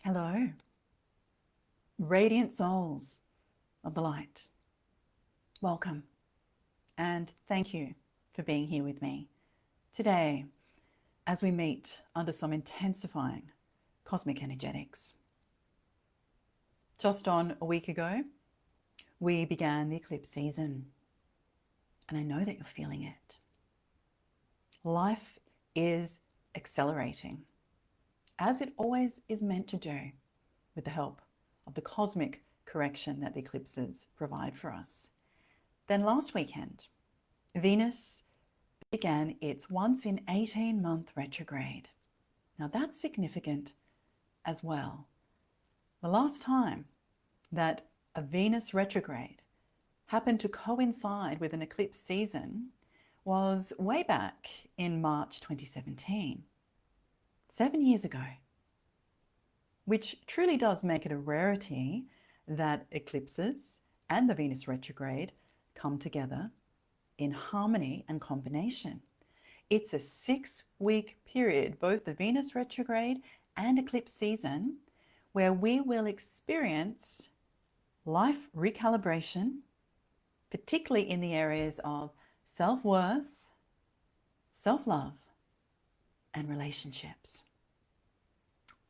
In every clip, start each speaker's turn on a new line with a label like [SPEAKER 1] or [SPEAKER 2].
[SPEAKER 1] Hello, radiant souls of the light. Welcome and thank you for being here with me today as we meet under some intensifying cosmic energetics. Just on a week ago, we began the eclipse season, and I know that you're feeling it. Life is accelerating, as it always is meant to do, with the help of the cosmic correction that the eclipses provide for us. Then last weekend, Venus began its once in 18-month retrograde. Now that's significant as well. The last time that a Venus retrograde happened to coincide with an eclipse season was way back in March 2017, 7 years ago, which truly does make it a rarity that eclipses and the Venus retrograde come together in harmony and combination. It's a 6-week period, both the Venus retrograde and eclipse season, where we will experience life recalibration, particularly in the areas of self-worth, self-love, and relationships.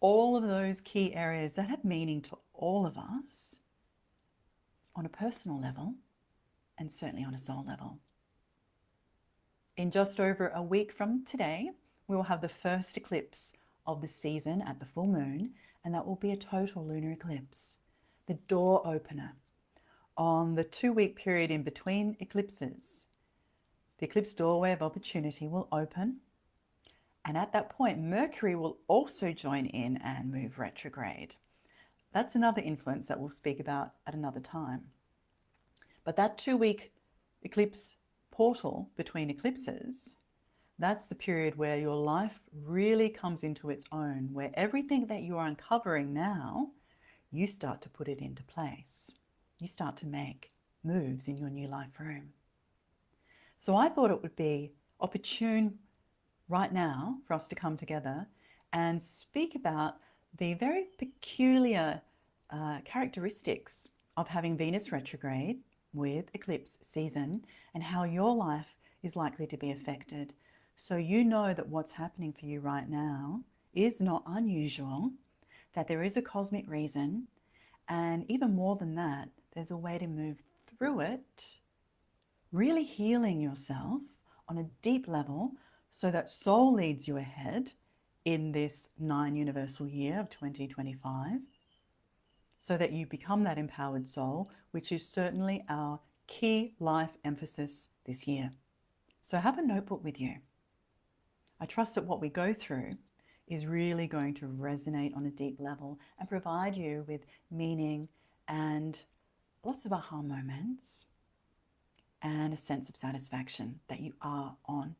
[SPEAKER 1] All of those key areas that have meaning to all of us on a personal level and certainly on a soul level. In just over a week from today, we will have the first eclipse of the season at the full moon, and that will be a total lunar eclipse, the door opener on the 2-week period in between eclipses. The eclipse doorway of opportunity will open, and at that point, Mercury will also join in and move retrograde. That's another influence that we'll speak about at another time. But that 2-week eclipse portal between eclipses, that's the period where your life really comes into its own, where everything that you are uncovering now, you start to put it into place. You start to make moves in your new life room. So I thought it would be opportune right now for us to come together and speak about the very peculiar characteristics of having Venus retrograde with eclipse season and how your life is likely to be affected. So you know that what's happening for you right now is not unusual, that there is a cosmic reason, and even more than that, there's a way to move through it, really healing yourself on a deep level so that soul leads you ahead in this 9 universal year of 2025, so that you become that empowered soul, which is certainly our key life emphasis this year. So have a notebook with you. I trust that what we go through is really going to resonate on a deep level and provide you with meaning and lots of aha moments and a sense of satisfaction that you are on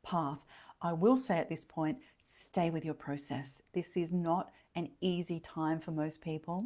[SPEAKER 1] path. I will say at this point, stay with your process. This is not an easy time for most people.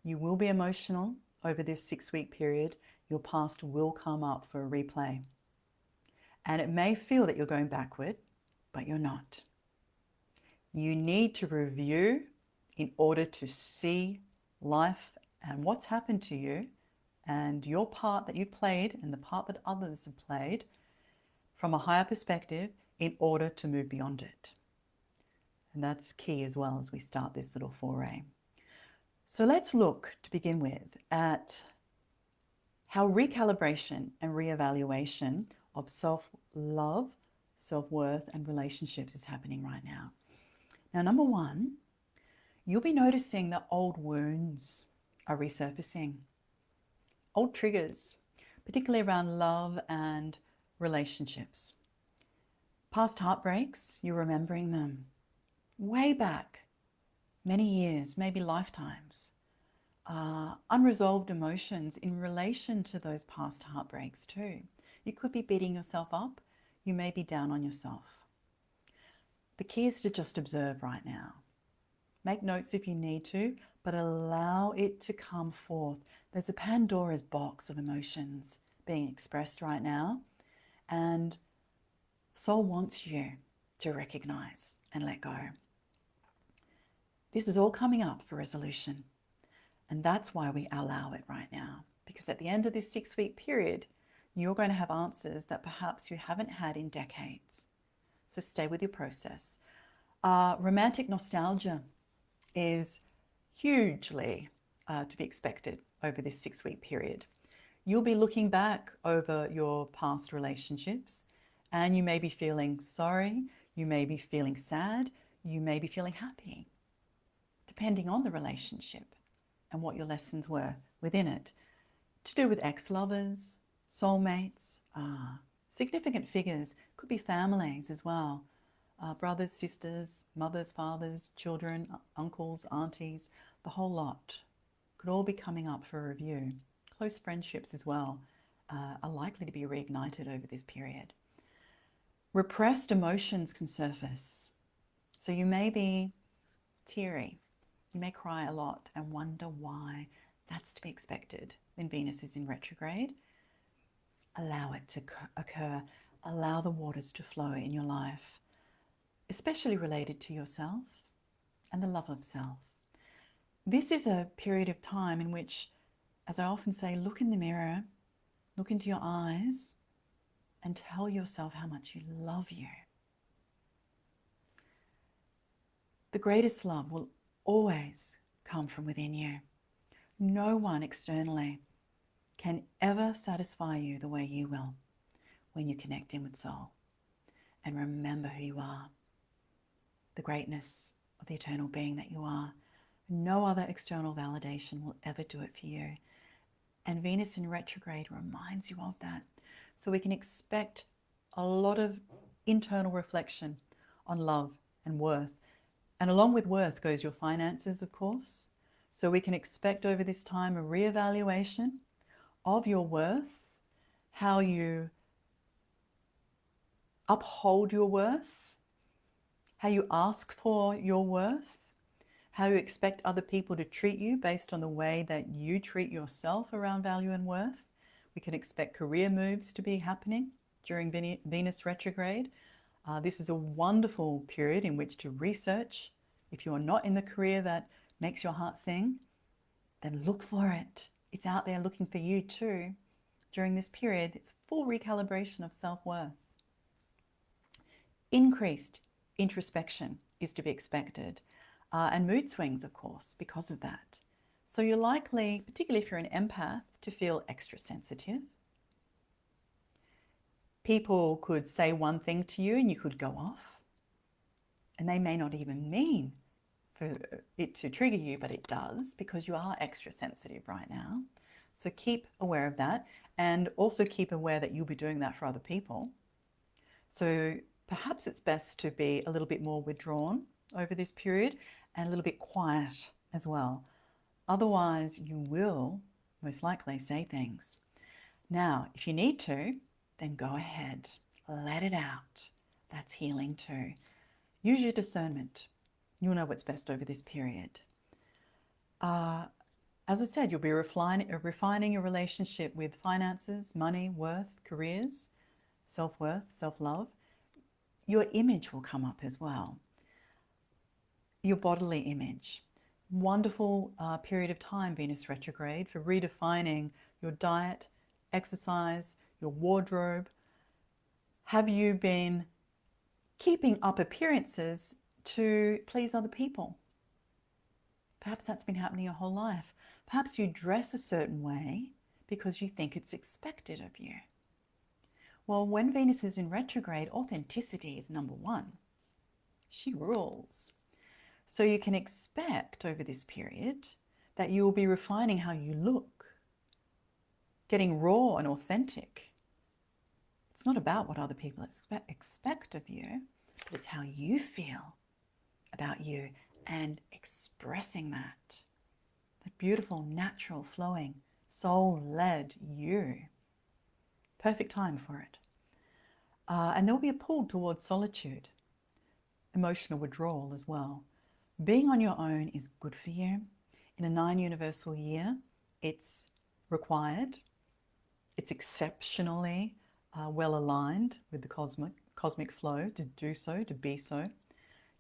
[SPEAKER 1] You will be emotional over this 6-week period. Your past will come up for a replay. And it may feel that you're going backward, but you're not. You need to review in order to see life and what's happened to you and your part that you played and the part that others have played from a higher perspective in order to move beyond it. And that's key as well as we start this little foray. So let's look to begin with at how recalibration and reevaluation of self-love, self-worth, and relationships is happening right now. Now, number one, you'll be noticing that old wounds are resurfacing. Old triggers, particularly around love and relationships. Past heartbreaks, you're remembering them way back, many years, maybe lifetimes. Unresolved emotions in relation to those past heartbreaks too. You could be beating yourself up. You may be down on yourself. The key is to just observe right now. Make notes if you need to, but allow it to come forth. There's a Pandora's box of emotions being expressed right now, and soul wants you to recognize and let go. This is all coming up for resolution. And that's why we allow it right now. Because at the end of this 6-week period, you're going to have answers that perhaps you haven't had in decades. So stay with your process. Romantic nostalgia is hugely to be expected over this 6-week period. You'll be looking back over your past relationships and you may be feeling sorry, you may be feeling sad, you may be feeling happy, depending on the relationship and what your lessons were within it. To do with ex-lovers, soulmates, significant figures, could be families as well. Brothers, sisters, mothers, fathers, children, uncles, aunties, the whole lot could all be coming up for review. Close friendships as well are likely to be reignited over this period. Repressed emotions can surface. So you may be teary. You may cry a lot and wonder why. That's to be expected when Venus is in retrograde. Allow it to occur. Allow the waters to flow in your life, especially related to yourself and the love of self. This is a period of time in which, as I often say, look in the mirror, look into your eyes, and tell yourself how much you love you. The greatest love will always come from within you. No one externally can ever satisfy you the way you will when you connect in with soul and remember who you are, the greatness of the eternal being that you are. No other external validation will ever do it for you. And Venus in retrograde reminds you of that. So we can expect a lot of internal reflection on love and worth. And along with worth goes your finances, of course. So we can expect over this time a reevaluation of your worth, how you uphold your worth, how you ask for your worth, how you expect other people to treat you based on the way that you treat yourself around value and worth. We can expect career moves to be happening during Venus retrograde. This is a wonderful period in which to research. If you're not in the career that makes your heart sing, then look for it. It's out there looking for you too. During this period, it's full recalibration of self-worth. Increased introspection is to be expected, and mood swings, of course, because of that. So you're likely, particularly if you're an empath, to feel extra sensitive. People could say one thing to you and you could go off, and they may not even mean for it to trigger you, but it does, because you are extra sensitive right now. So keep aware of that, and also keep aware that you'll be doing that for other people. So perhaps it's best to be a little bit more withdrawn over this period and a little bit quiet as well. Otherwise, you will most likely say things. Now, if you need to, then go ahead, let it out. That's healing too. Use your discernment. You'll know what's best over this period. As I said, you'll be refining your relationship with finances, money, worth, careers, self-worth, self-love. Your image will come up as well. Your bodily image. Wonderful period of time, Venus retrograde, for redefining your diet, exercise, your wardrobe. Have you been keeping up appearances to please other people? Perhaps that's been happening your whole life. Perhaps you dress a certain way because you think it's expected of you. Well, when Venus is in retrograde, authenticity is number one. She rules. So you can expect over this period that you will be refining how you look, getting raw and authentic. It's not about what other people expect of you, but it's how you feel about you and expressing that. The beautiful, natural, flowing, soul-led you. Perfect time for it. And there'll be a pull towards solitude, emotional withdrawal as well. Being on your own is good for you. In a 9 universal year, it's required. It's exceptionally well aligned with the cosmic flow to do so, to be so.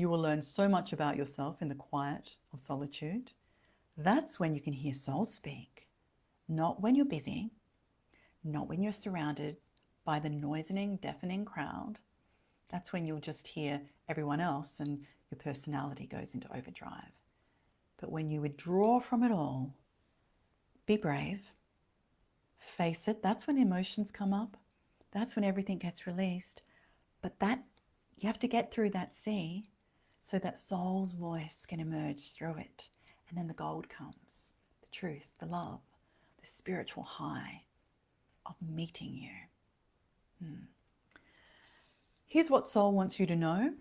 [SPEAKER 1] You will learn so much about yourself in the quiet of solitude. That's when you can hear soul speak, not when you're busy, not when you're surrounded by the noising, deafening crowd. That's when you'll just hear everyone else and your personality goes into overdrive. But when you withdraw from it all, be brave, face it. That's when the emotions come up. That's when everything gets released. But that you have to get through that sea so that soul's voice can emerge through it. And then the gold comes, the truth, the love, the spiritual high of meeting you. Here's what soul wants you to know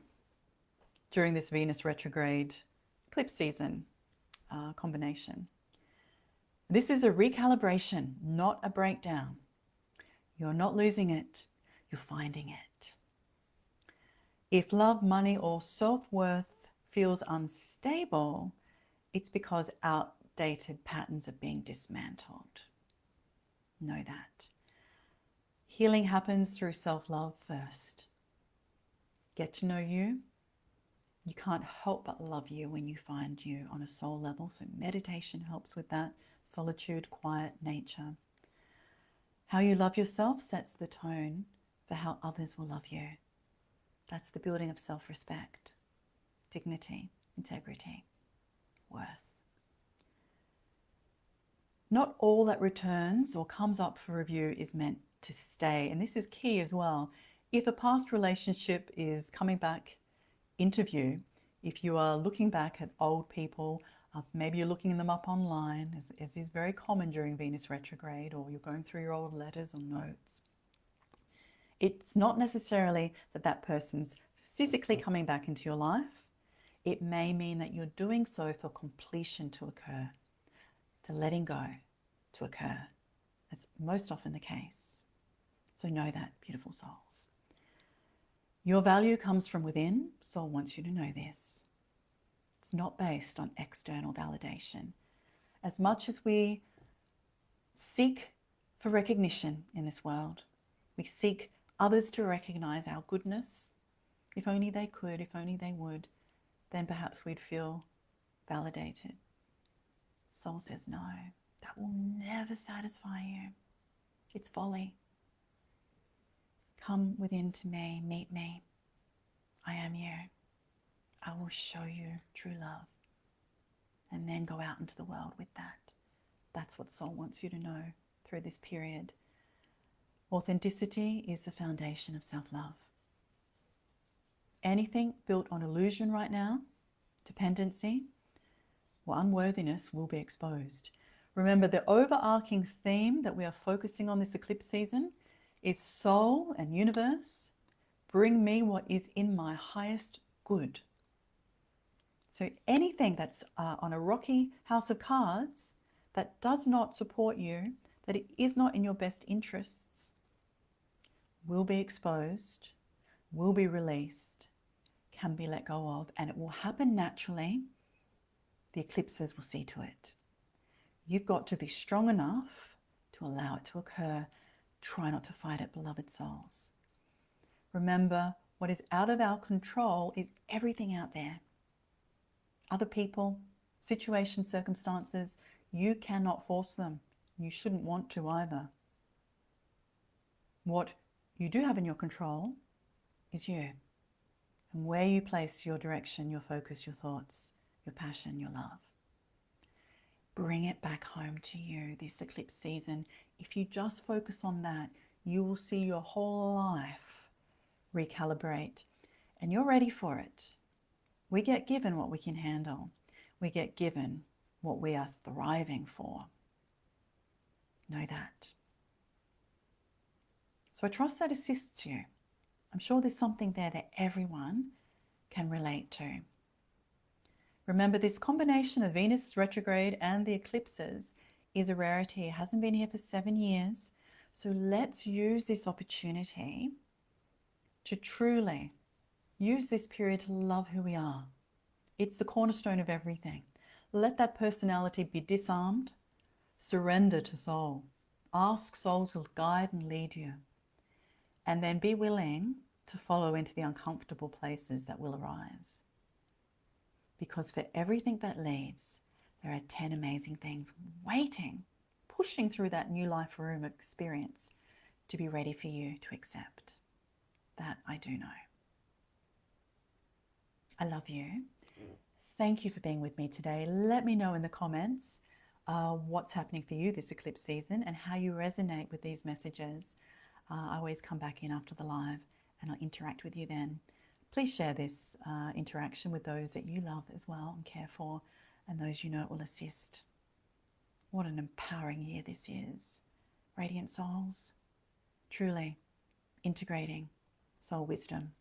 [SPEAKER 1] during this Venus retrograde eclipse season combination. This is a recalibration, not a breakdown. You're not losing it, you're finding it. If love, money, or self-worth feels unstable, it's because outdated patterns are being dismantled. Know that. Healing happens through self-love first. Get to know you. You can't help but love you when you find you on a soul level. So meditation helps with that. Solitude, quiet nature. How you love yourself sets the tone for how others will love you. That's the building of self-respect, dignity, integrity, worth. Not all that returns or comes up for review is meant to stay. And this is key as well. If a past relationship is coming back into view, if you are looking back at old people, maybe you're looking them up online, as is very common during Venus retrograde, or you're going through your old letters or notes. It's not necessarily that that person's physically coming back into your life. It may mean that you're doing so for completion to occur, for letting go to occur. That's most often the case. So know that, beautiful souls. Your value comes from within. Soul wants you to know this. It's not based on external validation. As much as we seek for recognition in this world, we seek others to recognize our goodness. If only they could, if only they would, then perhaps we'd feel validated. Soul says no, that will never satisfy you. It's folly. Come within to me, meet me. I am you. I will show you true love. And then go out into the world with that. That's what soul wants you to know through this period. Authenticity is the foundation of self-love. Anything built on illusion right now, dependency, or unworthiness will be exposed. Remember, the overarching theme that we are focusing on this eclipse season is soul and universe. Bring me what is in my highest good. So anything that's on a rocky house of cards that does not support you, that it is not in your best interests, will be exposed, will be released, can be let go of, and it will happen naturally. The eclipses will see to it. You've got to be strong enough to allow it to occur. Try not to fight it, beloved souls. Remember, what is out of our control is everything out there. Other people, situations, circumstances, you cannot force them. You shouldn't want to either. What you do have in your control is you. And where you place your direction, your focus, your thoughts, your passion, your love. Bring it back home to you this eclipse season. If you just focus on that, you will see your whole life recalibrate. And you're ready for it. We get given what we can handle. We get given what we are thriving for. Know that. So I trust that assists you. I'm sure there's something there that everyone can relate to. Remember, this combination of Venus retrograde and the eclipses is a rarity. It hasn't been here for 7 years. So let's use this opportunity to truly use this period to love who we are. It's the cornerstone of everything. Let that personality be disarmed. Surrender to soul. Ask soul to guide and lead you. And then be willing to follow into the uncomfortable places that will arise. because for everything that leaves, there are 10 amazing things waiting, pushing through that new life room experience to be ready for you to accept. That I do know. I love you. Thank you for being with me today. Let me know in the comments what's happening for you this eclipse season and how you resonate with these messages. I always come back in after the live and I'll interact with you then. Please share this interaction with those that you love as well and care for, and those you know it will assist. What an empowering year this is. Radiant souls, truly integrating soul wisdom.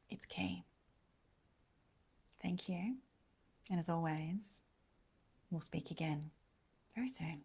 [SPEAKER 1] It's key. Thank you. And as always, we'll speak again very soon.